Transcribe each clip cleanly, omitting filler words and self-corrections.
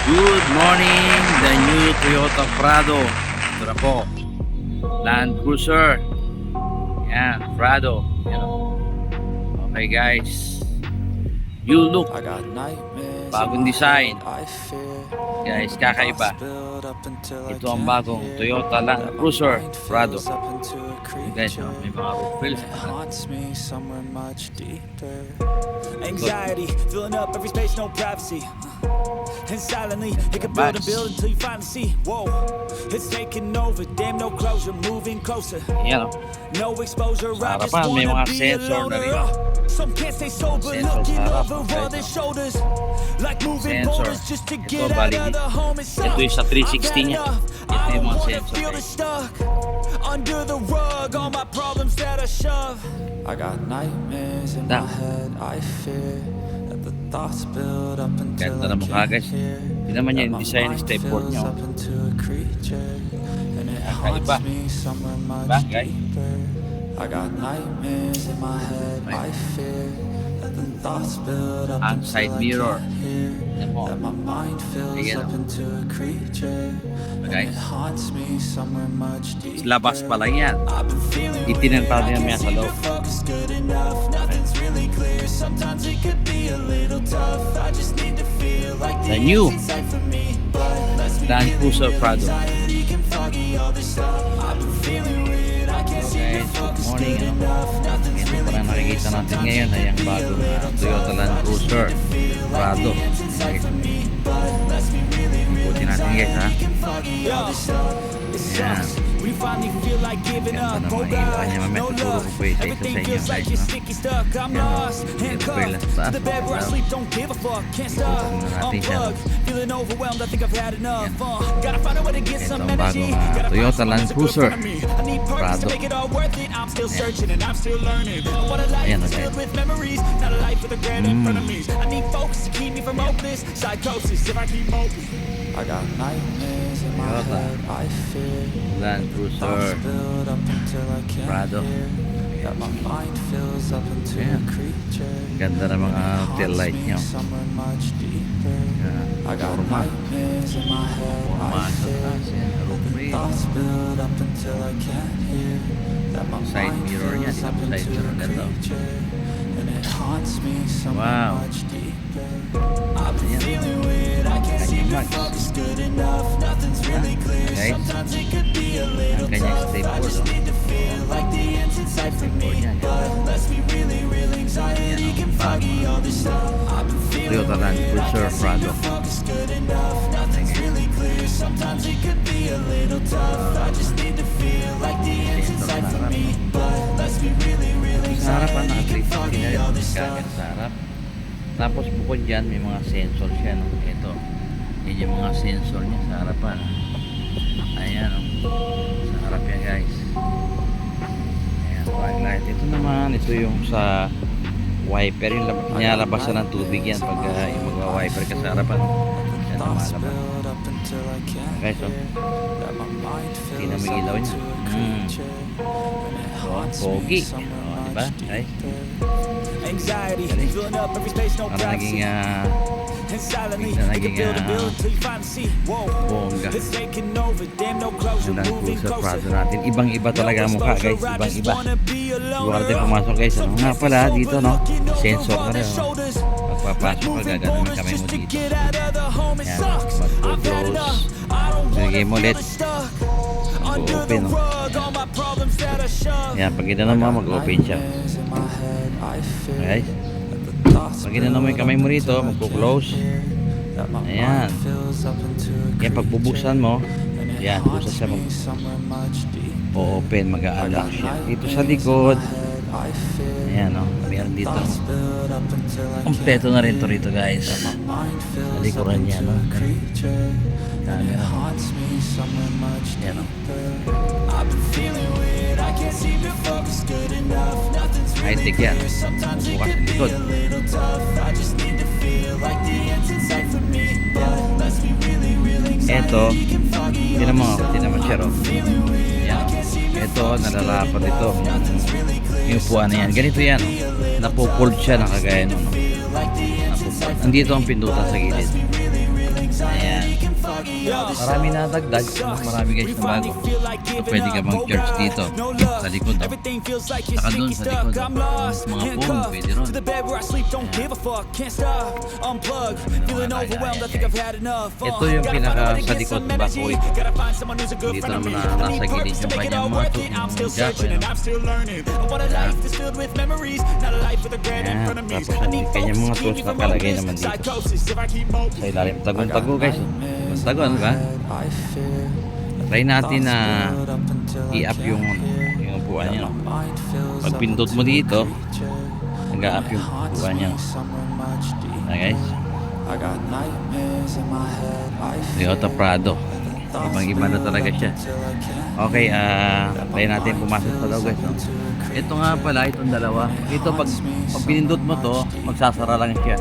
Good morning, the new Toyota Prado. Ito na po, Land Cruiser. Yan, Prado. Yan. Okay guys, you look, bagong design. Guys, kakaiba. Ito ang bagong Toyota Land Cruiser Prado. Guys, may mga roof rails. Anxiety, filling up every space, no privacy. And silently, you can build and build until you finally see. Whoa, it's taking over, damn no closure, moving closer. Yan, No exposure, I just harapan, may wanna mga be sensor na rin. alone. Some can't stay sober, Sensor looking sa harap, over all their guys. shoulders. Like moving Sensor. borders just to Ito, get out bali, of the home itself. ito yung sa 360 niya. I've had enough. Ito I yung don't mga wanna sensor, feel guys. stuck under the rug, all my problems that I shove. I got nightmares in Da. my head. I fear that the thoughts build up until Ganda I na mukha, can't guys. hear. Tignan mo niya That yung my design ng mind stepboard fills niya. up into a creature, and it Kakaiba. haunts me somewhere much Diba, guys? deeper. I got nightmares in my head. I fear that the thoughts build up Ang until side I mirror. can't hear. Tignan mo. That my mind fills Ayan, up oh. into a creature, and Guys. it haunts me somewhere much deeper. Labas pa lang yan. I've been feeling Itinantaw weird, niya I may can't sa seem loob. to focus good enough. Nothing's really clear. Sometimes it could be a little tough. I just need to feel like The new inside for me. But let's be Land real, Cruiser Prado. anxiety can foggy all this stuff. I've been feeling weird, I can't seem Okay, to good focus morning. good enough. Nothing's Ito really pa lang clear. nakikita natin Sometimes ngayon it ay ang could be a bagong little Toyota tough. Land I just Cruiser need to feel like Prado. the end's inside for me. But let's be really real, Ikutin natin guys, ha. anxiety can foggy all this stuff. It Yan. sucks. We finally feel like giving Ganda up. ng Oh mga ilaw God, niya. Mamaya no tuturo love. ko po isa-isa Everything sa inyo, feels like guys, you're no? sticky stuck. I'm Yan, lost, oh. handcuffed Ito, to the bed where I taas. sleep. Don't give a fuck. Can't stop. Ikutin natin siya, no? Unplugged, feeling overwhelmed. I think I've had enough. Gotta find a way to get Ito some ang energy. bagong, Gotta Toyota find Land someone who's a good Cruiser friend of me. I need purpose Prado. to make it all worth it. I'm still searching and I'm still learning. What a life Ayan, is okay. filled with memories, not a life with a regret in front of me. I need focus to keep me from hopeless psychosis. If I keep hoping. I got nightmares in my Toyota head. I fear Land thoughts Cruiser build up until I can't Prado. hear. That my mind fills up into Ayan. a creature. Ganda ng mga and it tail haunts light me niyo. somewhere much deeper. Yan. I got Forma. nightmares in my head. I Forma sa fear taas. Yan, roof rail. thoughts build up until I can't hear. That my Side mind mirror niya, fills tingnan up mo, side into mirror a ganda, oh. creature, and it haunts me somewhere Wow. much deeper. I've been Ayan. feeling weird, I can't seem to Max. focus good enough. Nothing's really clear. Guys, Sometimes it could be a little ang kanyang tough. I stable, just oh. need to feel like the end's inside for me. Yan, yan. But let's be really real, anxiety can foggy all this stuff. I've been feeling Toyota Land weird, I Cruiser can't seem Prado. to focus good enough. Nothing's really clear. Sometimes it could be a little tough. I just need to feel like the end's inside for me. But let's be really real, Sa harapan, anxiety can naka-360 foggy na all rin this stuff. kagat sa harap. Tapos bukod dyan, may mga sensor siya, no? Ito. Yan yung mga sensor niya sa harapan. Ayan, oh. Sa harap yan, guys. Ayan, fog light. Ito naman, ito yung sa wiper. Yung nilalabasan ng tubig yan pag yung mga wiper ka sa harapan. Yan, Thoughts lumalabas. build up until I can't Guys, oh. hear. That my mind Tingnan mo fills yung up ilaw niya. into a creature, and it haunts Pogi. me somewhere Oh, diba, much guys? deeper. Anxiety, Galing. filling up every space, no Parang privacy. naging And silently, bigla you can naging, build and build until you finally see. Whoa, bongga. it's taking over, damn no closure, Land moving Cruiser closer. Prado natin. Ibang-iba talaga ang mukha, guys. Ibang-iba. Lugar din pumasok, guys. Ano nga pala dito, no? Sensor na rin, oh. Pagpapasok ka, gagawin mo kamay mo dito. Yan, mag-close. Sige mo ulit. Mag-open, no? Yan, pag ginano mo, mag-open siya. Nightmares in my head. I fear Guys, that the thoughts pag ginano mo yung kamay mo rito, build up magpo-close. until I can't hear. That my Ayan. mind fills up into a Yan, pag bubuksan mo, creature, and it yan, haunts busa siya me somewhere much deeper. mag-open, I mag-a-unlock got siya. Dito sa nightmares in likod, my head. I fear ayan, no? that Meron the dito. thoughts build up until I Kompleto can't na rin to hear. rito, guys. That my mind fills up Likuran niya, into no? a creature, and it Camera. haunts me somewhere much Yan, no? deeper. I've been feeling weird, I can't seem to focus good enough. Nothing's really High-tech yan. clear. Sometimes it Bukas could ang be likod. a little tough. I just need to feel like the end's inside for me. But let's be really real, Eto, anxiety can foggy all tinan mo, this stuff. tinan mo siya, oh. Feeling weird, Yan. I can't seem to Ito, focus good nalalapat enough. ito. Nothing's really clear. Yung upuan na yan. Ganito yan, oh. Napupold siya na kagaya nun, no? Feel like the end's inside for Nandito ang pindutan sa gilid. me. Really real, Marami na dagdag. Marami guys na bago. So, pwede ka mag-charge dito. Sa likod. Saka doon sa likod. Mga phone, pwede ron. Ito yung pinaka sa likod ng backboy. Dito naman na nasa gilid yung kanyang mga jack. Ayan. Tapos yung kanyang mga tools nakalagay naman dito. Sa ilalim. Tagong-tago guys. Tago ano ba? Try natin na i-up yung upuan niya. Pag pindot mo dito, nag-up yung upuan niya. Guys. Toyota Prado. Ibang-iba na talaga siya. Okay, try natin pumasok sa daw guys. No? Ito nga pala, itong dalawa. Ito pag pinindot mo to, magsasara lang siya.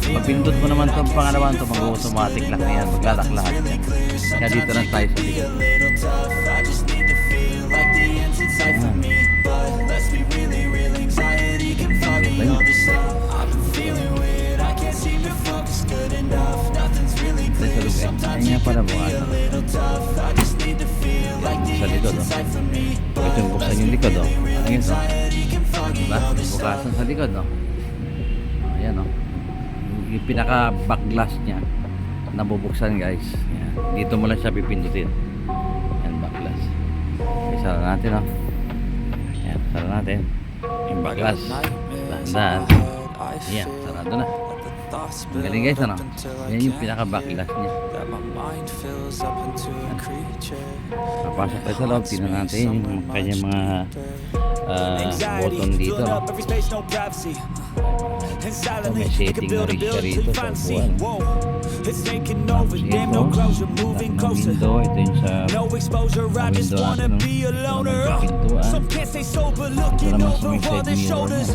Pag pinindot mo naman itong pangalawa ito, mag-automatic lock na yan. Maglalak lahat yan. Kaya dito lang tayo sa likod. Kanya pala bukas. Sa likod ito yung buksan yung likod Ayan diba? Bukasan sa likod Ayan yung pinaka back glass nya nabubuksan guys. Ayan. Dito mo lang siya pipindutin. Ayan back glass. Isara natin Ayan sara natin yung back glass. Dahan-dahan. Ayan sarado na. Ang galing guys yan yung pinaka back glass nya. Papasok tayo sa loob, tingnan natin yung kanyang mga button dito may setting na rin siya rito sa upuan window, ito yung sa window natin pintuan ito naman sa may side mirror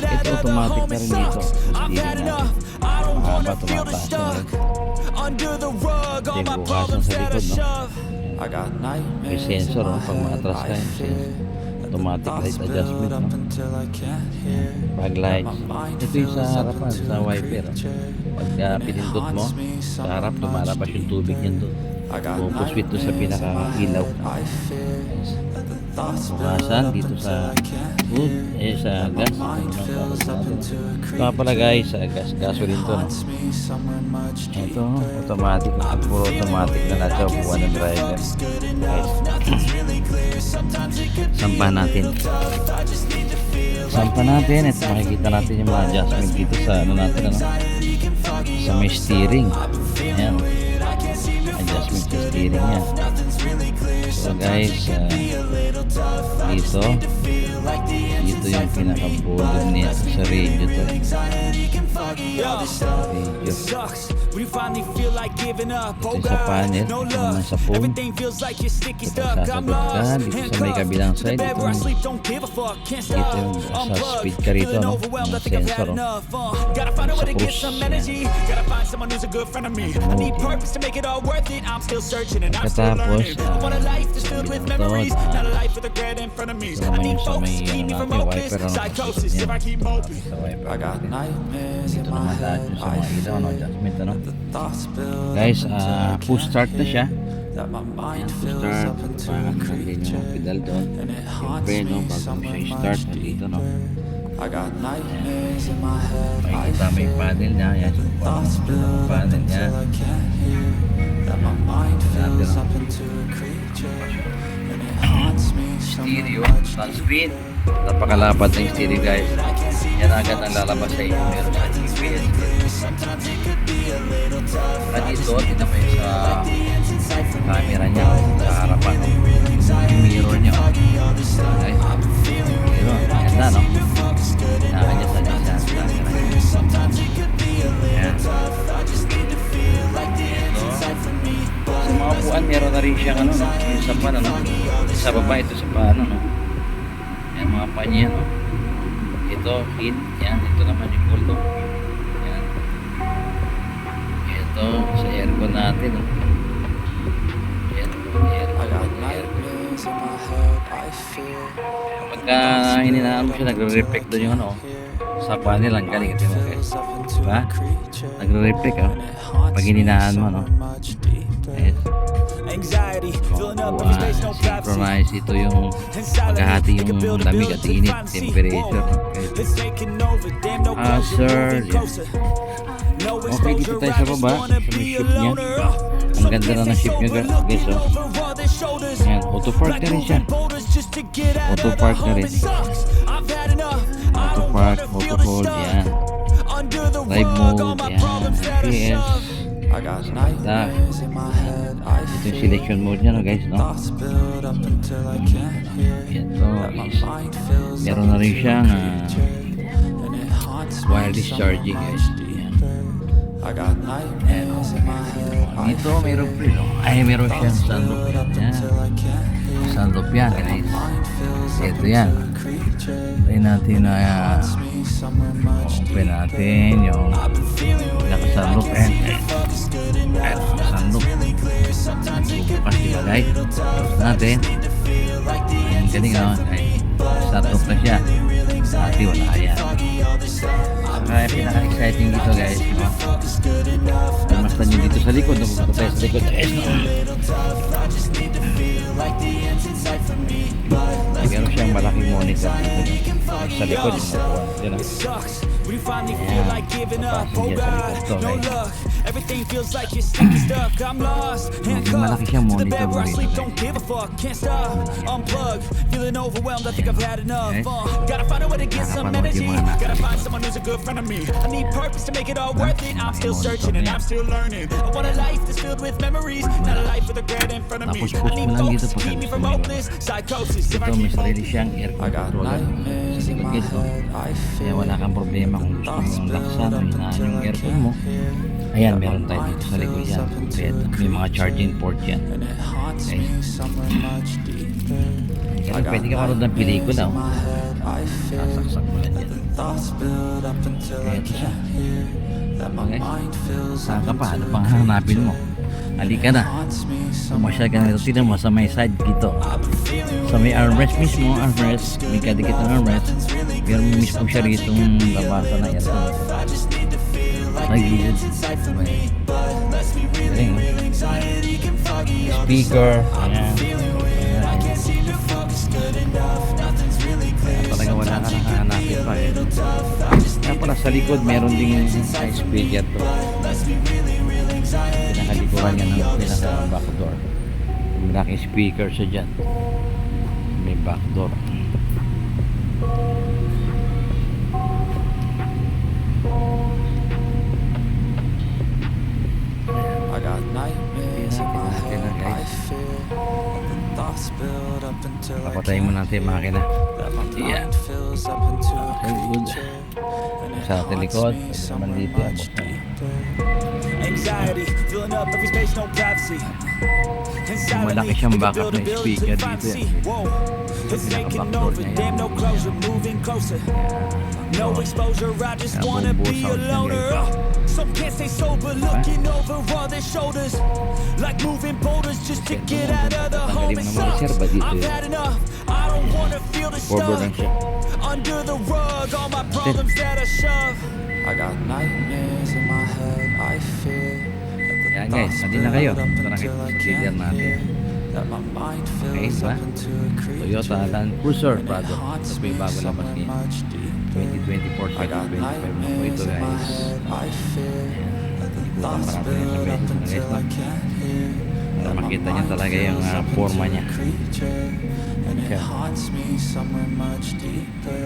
ito automatic na rin dito haba tumataas ito yung bukasan sa likod may sensor pag maatras ka automatic light adjustment pag lights ito yung sa harapan sa wiper pag pinindot mo sa harap lumalabas yung tubig yan doon pupuswit doon sa pinaka ilaw bukasan dito sa food sa gas ito pala guys sa gasoline to ito automatic puro automatic na nasa upuan ng driver guys sampahan natin ito makikita natin yung mga adjustment dito sa natin sa may steering ayan adjustment sa steering yan so guys dito yung pinaka-volume niya sa radio to radio ito sa panel ito naman sa phone ito sasagot ka dito sa may kabilang side dito yung sa speed ka rito mga sensor sa push pagkatapos ito naman sa may wiper sa wiper dito naman lahat yung sa mga ilaw adjustment guys push start na siya push start natin yung pedal doon yung preno bago mo siya i-start dito makikita mo yung panel niya yan yung panel niya stereo touchscreen napakalapad na yung stereo guys yan agad ang lalabas sa inyo meron sa GPS at dito tignan mo yung sa camera nya sa harapan yung mirror nya guys mirror ganda nakakanyas siya sa camera yan sa mga upuan meron na rin siyang yung sa pan sa baba ito sa pan yan mga panya ito hit yan ito naman yung kulto yan ito sa aircon natin yan pagka hininaan mo siya nagre-reflect doon yung sa panel ang galing ito mo guys to Diba? a creature. Nagre-reflect, oh. And it haunts Pag me hininahan mo, no? somewhere much deeper. Yes. Anxiety, filling up every space, no privacy. Synchronize ito yung maghahati yung lamig at init, temperature. It's taking over, damn no Ah, closure, sir, moving yeah. closer. No Okay, dito exposure, tayo I sa just baba, wanna sa may be a ship niya. loner. Ang ganda na ng ship niya, guys, oh. Ayan, auto park na rin siya. Auto park na rin. Auto park, auto hold, yan. Drive mode, yan. PS. I got nightmares in my head. I Ito yung fear selection mode niya, no, guys, no? thoughts build up until I can't hear. Ito That my is, mind fills up meron na rin into a siyang creature. And it haunts me wireless somewhere charging, guys. much deeper. I got nightmares in my head. I Ito, meron pa rin, oh. Ay, meron siyang sunroof. build up Yan. until I can't hear. Sunroof yan, That my guys. mind fills up Ito yan. into a creature. Try natin na Haunts me somewhere much open natin yung naka-sunroof. Ayan, ayan, naka-sunroof. Bukas, diba, guys? Close natin. Ayan, galing, oh. Ay, start off na siya. Dati wala yan. Kaya pinaka-exciting dito, guys, no? Pagmastan nyo dito sa likod, napupunta tayo sa likod. Guys, no? Meron siyang malaking monitor dito. Sa likod, yung nakuha. Yan, Sucks when you finally Yeah. feel like giving up. Oh Passenger God, sa likod to, no guys. luck. Everything feels like you're stuck. I'm lost, handcuffed malaki siyang to the monitor bed where I dito, sleep. guys. Don't give a fuck, can't stop. Unplug, feeling overwhelmed. I think I've had enough. Guys. Gotta find a way to get some Nakapanood energy. yung mga nasa Gotta find likod. someone who's a good friend of me. I need purpose to make it all worth it. I'm still searching and I'm still learning. I want a life that's filled with memories, not a life with regret in front of me. Tapos push I need mo lang dito focus, pag keep me gusto from mo yun. hopeless psychosis. If I Ito, may keep sarili focused. siyang air I got controller. nightmares Sa in likod, my guys, no? head. I Kaya fear wala kang problema kung gusto thoughts mong build laksan o up hinahan until yung I aircon can't mo. hear. Ayan, That meron my tayo mind dito sa likod fills yan. up into Kompleto. a May mga creature. charging port yan. And it haunts Okay. me somewhere much deeper. Kaya pwede ka manood ng pelikula, oh. my head. I fear Sasaksak mo lang yan. thoughts build up until I Ito siya. can't hear. That my Okay. mind fills Saan up ka pa? Ano into pang a hahanapin mo? creature. Halika na. Haunts me somewhere Pumasyal ka na dito. Tignan mo sa may side dito. Sa may armrest mismo, armrest. May kadikit ng armrest. Pero mismo siya rito yung labasan na aircon. Nag-gilid. Galing, oh. Speaker. Ayan. Ayan. Kaya talaga wala ka nakahanapin pa eh. Kaya pala sa likod meron ding speaker to. Pinakalikuran niya ng pinaka-back door. May malaking speaker siya dyan. May back door. I got nightmares in my Okay na, head. I guys. fear the thoughts build up until I Papatayin mo can't natin yung makina. That my Yeah. mind fills up into a Okay, good. creature. And it Sa ating haunts likod, me pwede naman somewhere dito. much Buksan. deeper. Anxiety, filling up every space, no privacy. Malaki siyang backup na speaker dito yan. It's taking Pinaka-backdoor over, niya yan. damn no closure, moving closer. No exposure, I just Kaya wanna bubuo be sound a niya, loner. guys. Some can't stay sober, looking over all their shoulders. Like moving boulders just to get out of the home. It Tanggalin mo naman sucks, reserva dito I've eh. had enough. I don't wanna feel the Cover lang stuff siya. under the rug, all my problems that I shove. I got nightmares in my head. I fear that the Yan, guys, thoughts hindi na kayo. build up Ito na until kayo I sa dealer can't natin. hear. That my mind Okay, fills diba? up into a creature. Toyota Land Cruiser And it Prado. haunts Ito po me yung bago labas somewhere niya. much deeper. 2024 I got 2025 na po nightmares ito, in my guys. head. I fear that the Ikutan thoughts pa natin yan sa build up Facebook na, guys, until no? I can't hear. Para That my makita niya mind talaga yung fills up forma into niya. a creature. And it Okay. haunts me somewhere much deeper.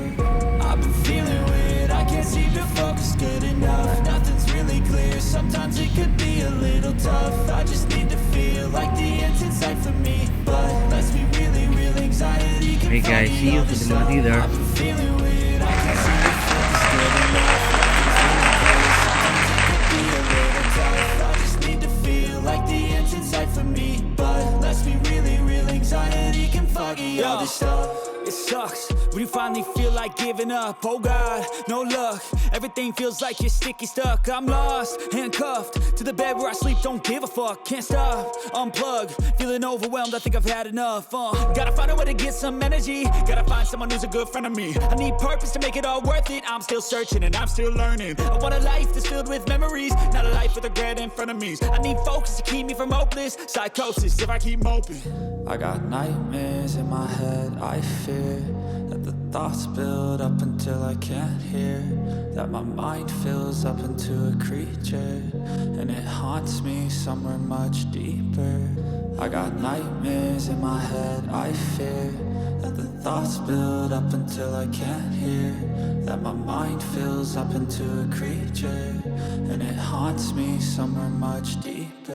I've been feeling weird, I can't seem to focus good enough. Nothing's really clear, sometimes it could be a little tough. I just need to feel like the end's in sight for me. But let's be really real, anxiety can Okay, guys, see you sa mga dealer. I've been feeling weird, I can't seem to focus good enough. Nothing's really clear, sometimes it could be a little tough. I just need to feel like the end's in sight for me. But let's be really real, anxiety can foggy all this stuff. It's sucks when you finally feel like giving up. Oh God, no luck. Everything feels like you're sticky stuck. I'm lost, handcuffed to the bed where I sleep. Don't give a fuck, can't stop. Unplug, feeling overwhelmed. I think I've had enough. Gotta find a way to get some energy. Gotta find someone who's a good friend of me. I need purpose to make it all worth it. I'm still searching and I'm still learning. I want a life that's filled with memories, not a life with regret and frenemies. I need focus to keep me from hopeless psychosis if I keep moping. I got nightmares in my head, I fear that the thoughts build up until I can't hear, that my mind fills up into a creature, and it haunts me somewhere much deeper. I got nightmares in my head, I fear that the thoughts build up until I can't hear, that my mind fills up into a creature, and it haunts me somewhere much deeper.